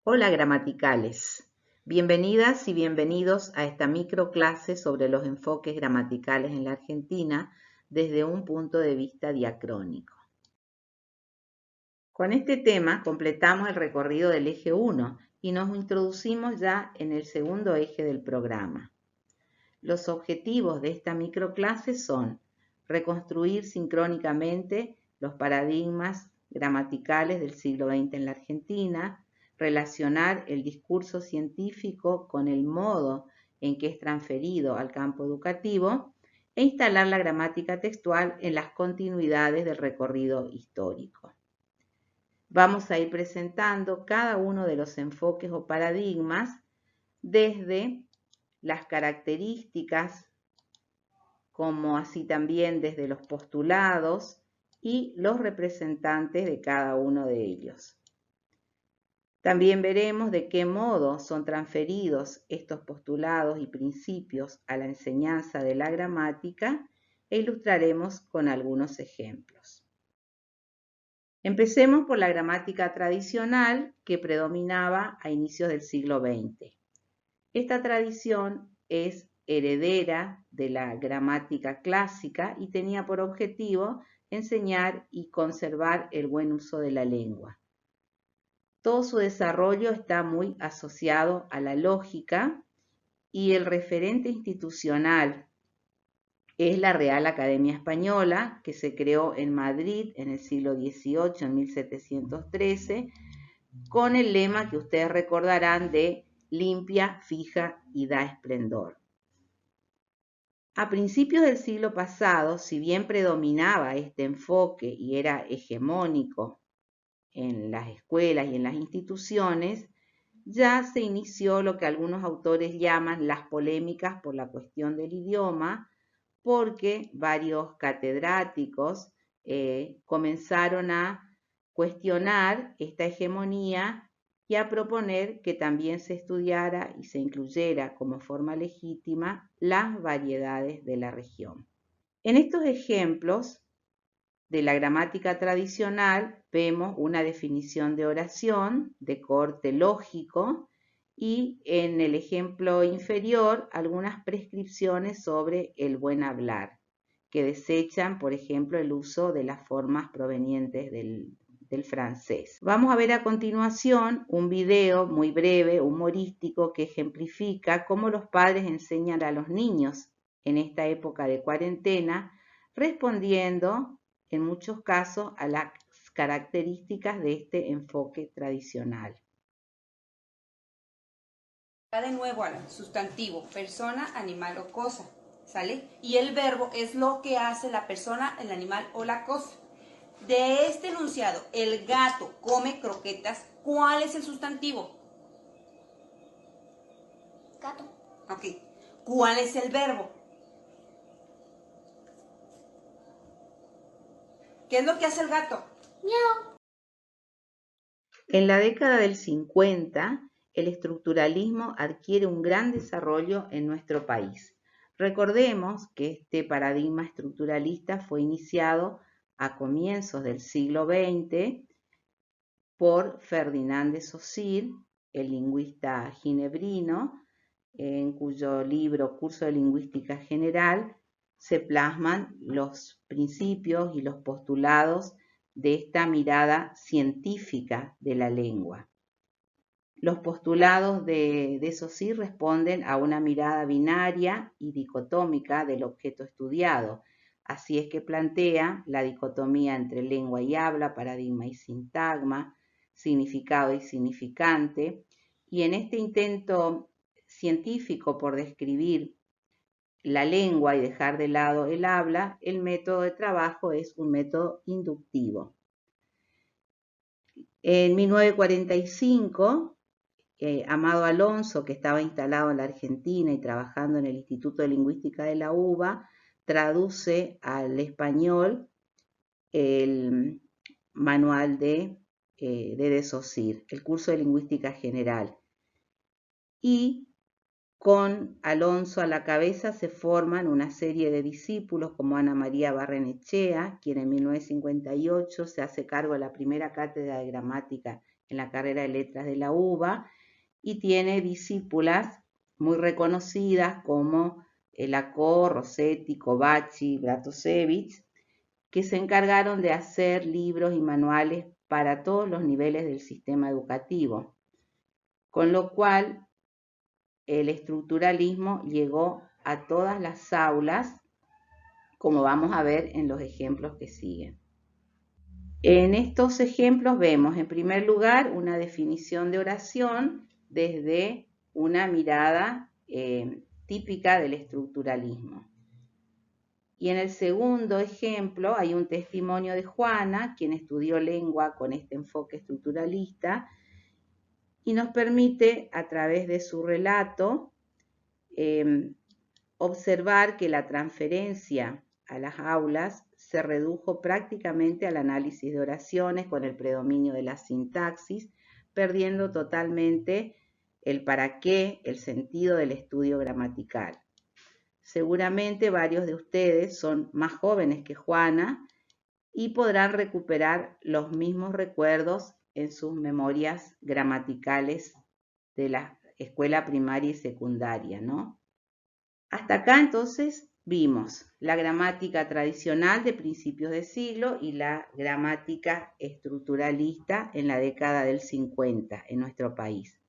Hola gramaticales, bienvenidas y bienvenidos a esta microclase sobre los enfoques gramaticales en la Argentina desde un punto de vista diacrónico. Con este tema completamos el recorrido del eje 1 y nos introducimos ya en el segundo eje del programa. Los objetivos de esta microclase son reconstruir sincrónicamente los paradigmas gramaticales del siglo XX en la Argentina, relacionar el discurso científico con el modo en que es transferido al campo educativo e instalar la gramática textual en las continuidades del recorrido histórico. Vamos a ir presentando cada uno de los enfoques o paradigmas desde las características, como así también desde los postulados y los representantes de cada uno de ellos. También veremos de qué modo son transferidos estos postulados y principios a la enseñanza de la gramática e ilustraremos con algunos ejemplos. Empecemos por la gramática tradicional que predominaba a inicios del siglo XX. Esta tradición es heredera de la gramática clásica y tenía por objetivo enseñar y conservar el buen uso de la lengua. Todo su desarrollo está muy asociado a la lógica y el referente institucional es la Real Academia Española, que se creó en Madrid en el siglo XVIII, en 1713, con el lema que ustedes recordarán de limpia, fija y da esplendor. A principios del siglo pasado, si bien predominaba este enfoque y era hegemónico en las escuelas y en las instituciones, ya se inició lo que algunos autores llaman las polémicas por la cuestión del idioma, porque varios catedráticos comenzaron a cuestionar esta hegemonía y a proponer que también se estudiara y se incluyera como forma legítima las variedades de la región. En estos ejemplos de la gramática tradicional vemos una definición de oración de corte lógico y en el ejemplo inferior algunas prescripciones sobre el buen hablar, que desechan, por ejemplo, el uso de las formas provenientes del francés. Vamos a ver a continuación un video muy breve, humorístico, que ejemplifica cómo los padres enseñan a los niños en esta época de cuarentena, respondiendo en muchos casos a las características de este enfoque tradicional. De nuevo al sustantivo, persona, animal o cosa, ¿sale? Y el verbo es lo que hace la persona, el animal o la cosa. De este enunciado, el gato come croquetas, ¿cuál es el sustantivo? Gato. Ok. ¿Cuál es el verbo? ¿Qué es lo que hace el gato? Miau. En la década del 50, el estructuralismo adquiere un gran desarrollo en nuestro país. Recordemos que este paradigma estructuralista fue iniciado a comienzos del siglo XX por Ferdinand de Saussure, el lingüista ginebrino, en cuyo libro Curso de Lingüística General se plasman los principios y los postulados de esta mirada científica de la lengua. Los postulados de Saussure responden a una mirada binaria y dicotómica del objeto estudiado. Así es que plantea la dicotomía entre lengua y habla, paradigma y sintagma, significado y significante, y en este intento científico por describir la lengua y dejar de lado el habla, el método de trabajo es un método inductivo. En 1945, Amado Alonso, que estaba instalado en la Argentina y trabajando en el Instituto de Lingüística de la UBA, traduce al español el manual de Saussure, el curso de Lingüística General. Y con Alonso a la cabeza se forman una serie de discípulos como Ana María Barrenechea, quien en 1958 se hace cargo de la primera cátedra de gramática en la carrera de letras de la UBA y tiene discípulas muy reconocidas como Lacor, Rossetti, Kovács, Bratusevich, que se encargaron de hacer libros y manuales para todos los niveles del sistema educativo, con lo cual el estructuralismo llegó a todas las aulas, como vamos a ver en los ejemplos que siguen. En estos ejemplos vemos, en primer lugar, una definición de oración desde una mirada típica del estructuralismo. Y en el segundo ejemplo hay un testimonio de Juana, quien estudió lengua con este enfoque estructuralista, y nos permite, a través de su relato, observar que la transferencia a las aulas se redujo prácticamente al análisis de oraciones con el predominio de la sintaxis, perdiendo totalmente el para qué, el sentido del estudio gramatical. Seguramente varios de ustedes son más jóvenes que Juana y podrán recuperar los mismos recuerdos en sus memorias gramaticales de la escuela primaria y secundaria, ¿no? Hasta acá entonces vimos la gramática tradicional de principios de siglo y la gramática estructuralista en la década del 50 en nuestro país.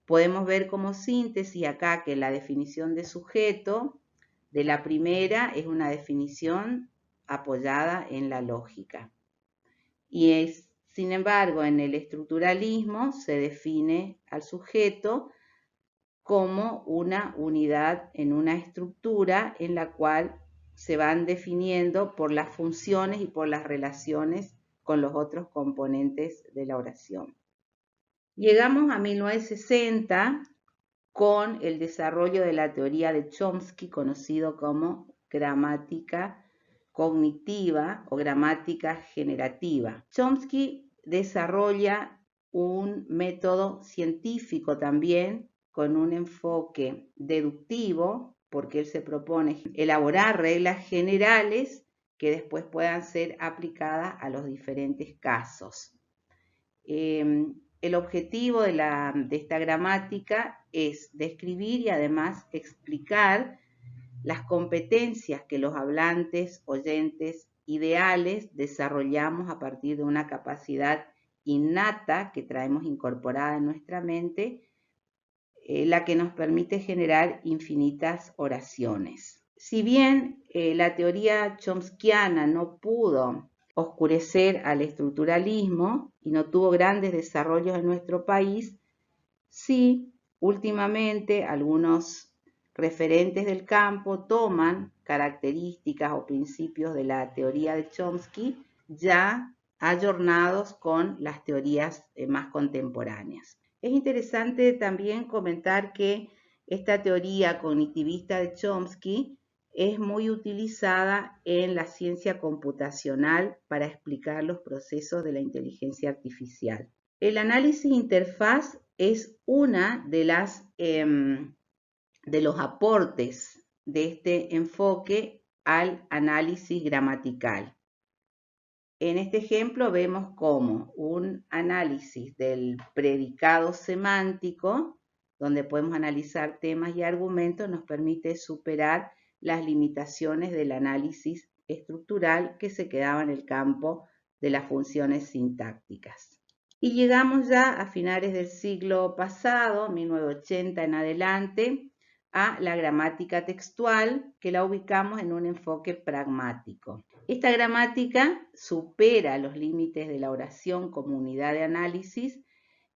Podemos ver como síntesis acá que la definición de sujeto de la primera es una definición apoyada en la lógica. Y sin embargo, en el estructuralismo se define al sujeto como una unidad en una estructura en la cual se van definiendo por las funciones y por las relaciones con los otros componentes de la oración. Llegamos a 1960 con el desarrollo de la teoría de Chomsky, conocido como gramática cognitiva o gramática generativa. Chomsky desarrolla un método científico también con un enfoque deductivo, porque él se propone elaborar reglas generales que después puedan ser aplicadas a los diferentes casos. El objetivo de esta gramática es describir y además explicar las competencias que los hablantes, oyentes ideales desarrollamos a partir de una capacidad innata que traemos incorporada en nuestra mente, la que nos permite generar infinitas oraciones. Si bien la teoría chomskiana no pudo oscurecer al estructuralismo y no tuvo grandes desarrollos en nuestro país, sí, últimamente algunos referentes del campo toman características o principios de la teoría de Chomsky ya ayornados con las teorías más contemporáneas. Es interesante también comentar que esta teoría cognitivista de Chomsky es muy utilizada en la ciencia computacional para explicar los procesos de la inteligencia artificial. El análisis interfaz es una de los aportes de este enfoque al análisis gramatical. En este ejemplo vemos cómo un análisis del predicado semántico, donde podemos analizar temas y argumentos, nos permite superar las limitaciones del análisis estructural que se quedaba en el campo de las funciones sintácticas. Y llegamos ya a finales del siglo pasado, 1980 en adelante, a la gramática textual, que la ubicamos en un enfoque pragmático. Esta gramática supera los límites de la oración como unidad de análisis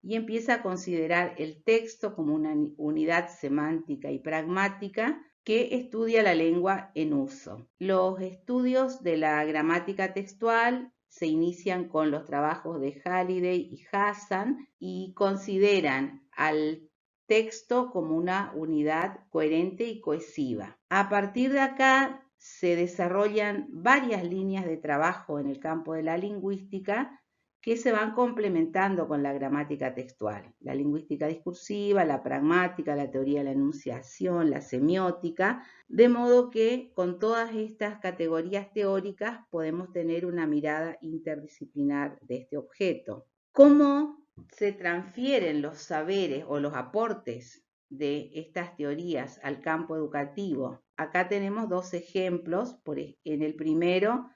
y empieza a considerar el texto como una unidad semántica y pragmática que estudia la lengua en uso. Los estudios de la gramática textual se inician con los trabajos de Halliday y Hassan y consideran al texto como una unidad coherente y cohesiva. A partir de acá se desarrollan varias líneas de trabajo en el campo de la lingüística que se van complementando con la gramática textual. La lingüística discursiva, la pragmática, la teoría de la enunciación, la semiótica, de modo que con todas estas categorías teóricas podemos tener una mirada interdisciplinar de este objeto. ¿Cómo se transfieren los saberes o los aportes de estas teorías al campo educativo. Acá tenemos dos ejemplos. En el primero,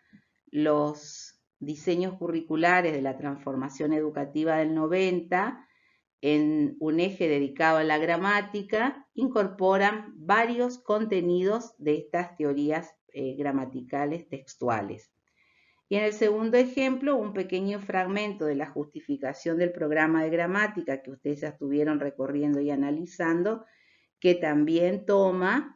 los diseños curriculares de la transformación educativa del 90, en un eje dedicado a la gramática, incorporan varios contenidos de estas teorías gramaticales textuales. Y en el segundo ejemplo, un pequeño fragmento de la justificación del programa de gramática que ustedes ya estuvieron recorriendo y analizando, que también toma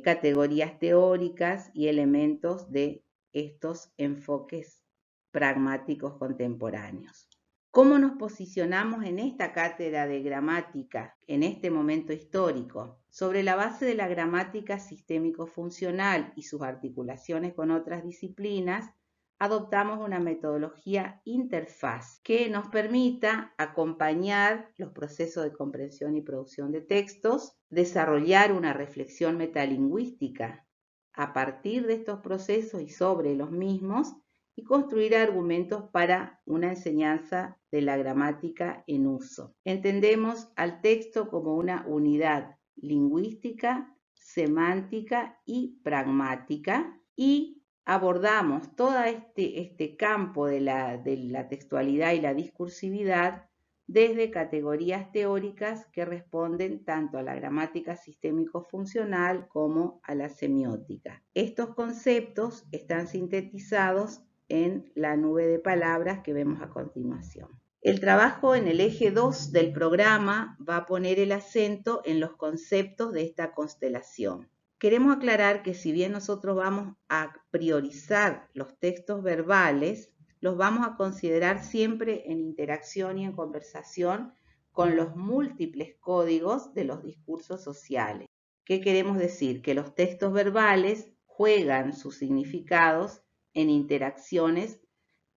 categorías teóricas y elementos de estos enfoques pragmáticos contemporáneos. ¿Cómo nos posicionamos en esta cátedra de gramática en este momento histórico? Sobre la base de la gramática sistémico-funcional y sus articulaciones con otras disciplinas, adoptamos una metodología interfaz que nos permita acompañar los procesos de comprensión y producción de textos, desarrollar una reflexión metalingüística a partir de estos procesos y sobre los mismos, y construir argumentos para una enseñanza de la gramática en uso. Entendemos al texto como una unidad lingüística, semántica y pragmática, y abordamos todo este campo de la textualidad y la discursividad desde categorías teóricas que responden tanto a la gramática sistémico-funcional como a la semiótica. Estos conceptos están sintetizados en la nube de palabras que vemos a continuación. El trabajo en el eje 2 del programa va a poner el acento en los conceptos de esta constelación. Queremos aclarar que si bien nosotros vamos a priorizar los textos verbales, los vamos a considerar siempre en interacción y en conversación con los múltiples códigos de los discursos sociales. ¿Qué queremos decir? Que los textos verbales juegan sus significados en interacciones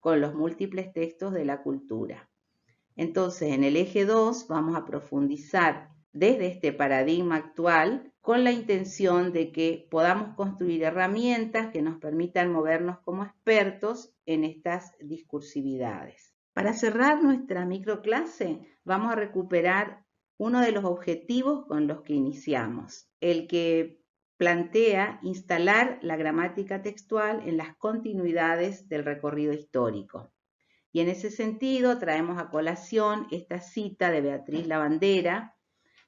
con los múltiples textos de la cultura. Entonces, en el eje 2 vamos a profundizar desde este paradigma actual con la intención de que podamos construir herramientas que nos permitan movernos como expertos en estas discursividades. Para cerrar nuestra microclase, vamos a recuperar uno de los objetivos con los que iniciamos, el que plantea instalar la gramática textual en las continuidades del recorrido histórico. Y en ese sentido traemos a colación esta cita de Beatriz Lavandera,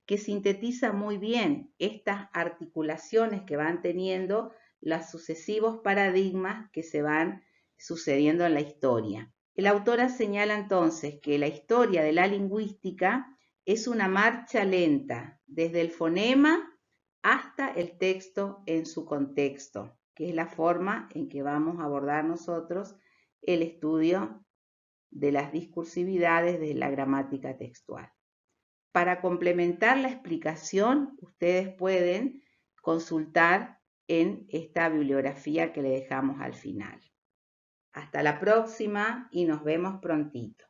que sintetiza muy bien estas articulaciones que van teniendo los sucesivos paradigmas que se van sucediendo en la historia. La autora señala entonces que la historia de la lingüística es una marcha lenta, desde el fonema hasta el texto en su contexto, que es la forma en que vamos a abordar nosotros el estudio de las discursividades de la gramática textual. Para complementar la explicación, ustedes pueden consultar en esta bibliografía que le dejamos al final. Hasta la próxima y nos vemos prontito.